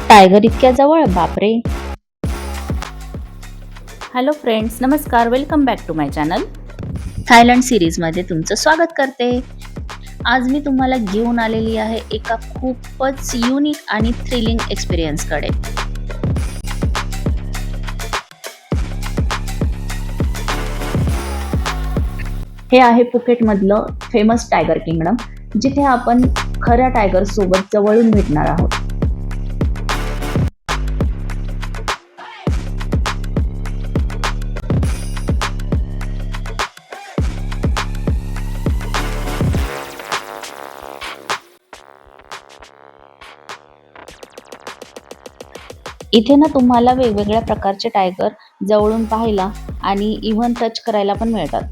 Tiger इतक्या जवळ, बापरे. हॅलो फ्रेंड्स, नमस्कार. Welcome back to my channel. Thailand सिरीजमध्ये तुमचं स्वागत करते. आज मी तुम्हाला घेऊन आलेली आहे एका खूपच युनिक आणि थ्रिलिंग एक्सपिरियन्सकडे. हे आहे फुकेटमधलं फेमस टायगर किंगडम, जिथे आपण खऱ्या टायगर सोबत जवळून भेटणार आहोत. इथे ना तुम्हाला वेगवेगळ्या प्रकारचे टायगर जवळून पाहायला आणि इव्हन टच करायला पण मिळतात.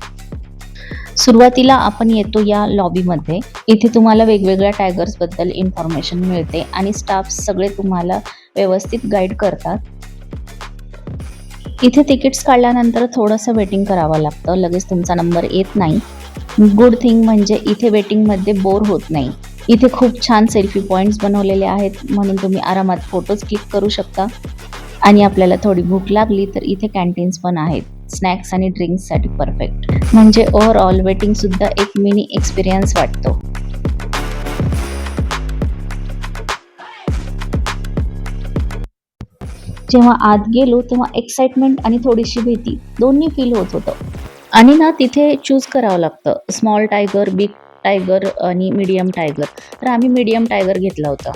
सुरुवातीला आपण येतो या लॉबीमध्ये. इथे तुम्हाला वेगवेगळ्या टायगर्स बद्दल इन्फॉर्मेशन मिळते आणि स्टाफ सगळे तुम्हाला व्यवस्थित गाईड करतात. इथे तिकीट्स काढल्यानंतर थोडंसं वेटिंग करावं लागतं, लगेच तुमचा नंबर येत नाही. गुड थिंग म्हणजे इथे वेटिंगमध्ये बोर होत नाही. इथे खूप छान सेल्फी पॉइंट्स बनवलेले आहेत, म्हणून तुम्ही आरामात फोटोज क्लिक करू शकता. आणि आपल्याला थोडी भूक लागली तर इथे कॅन्टीन्स पण आहेत, स्नॅक्स आणि ड्रिंक्ससाठी परफेक्ट. म्हणजे ओव्हरऑल वेटिंग सुद्धा एक मिनी एक्सपिरियन्स वाटतो. जेव्हा आत गेलो तेव्हा एक्साइटमेंट आणि थोडीशी भीती दोन्ही फील होत होतं. आणि ना तिथे चूज करावं लागतं, स्मॉल टायगर, बिग टायगर आणि मीडियम टायगर. तर आम्ही मीडियम टायगर घेतला होता.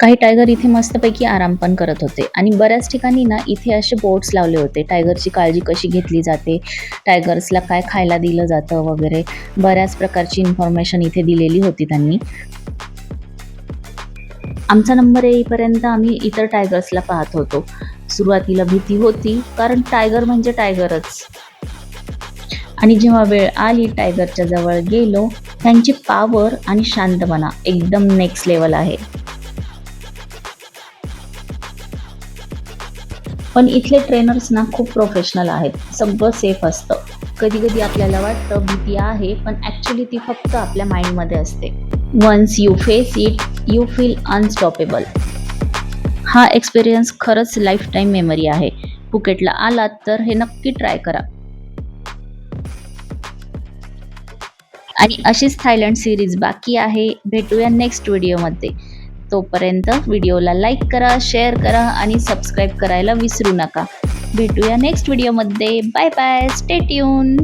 काही टायगर इथे मस्तपैकी आराम पण करत होते आणि बऱ्याच ठिकाणी ना इथे असे बोर्ड्स लावले होते, टायगरची काळजी कशी घेतली जाते, टायगर्सला काय खायला दिलं जातं वगैरे. बऱ्याच प्रकारची इन्फॉर्मेशन इथे दिलेली होती त्यांनी. आमचा नंबर येईपर्यंत आम्ही इतर टायगर्सला पाहत होतो. सुरुवातीला भीती होती, कारण टायगर म्हणजे टायगरच. आणि जेव्हा वेळ आली, टायगरच्या जवळ गेलो, त्यांची पॉवर आणि शांतपणा एकदम नेक्स्ट लेवल आहे. पण इथले ट्रेनर्स ना खूप प्रोफेशनल आहेत, सगळं सेफ असतं. कधी कधी आपल्याला वाटतं भीती आहे, पण ॲक्च्युली ती फक्त आपल्या माइंडमध्ये असते. Once you face it, you feel unstoppable. हा एक्सपिरियन्स खरंच लाईफ टाईम मेमरी आहे. फुकेटला आलात तर हे नक्की ट्राय करा. आणि अशीच थायलंड सिरीज बाकी आहे. भेटूया नेक्स्ट व्हिडिओमध्ये. तोपर्यंत व्हिडिओला लाईक करा, शेअर करा आणि सबस्क्राईब करायला विसरू नका. भेटूया नेक्स्ट व्हिडिओमध्ये. Bye bye, stay tune.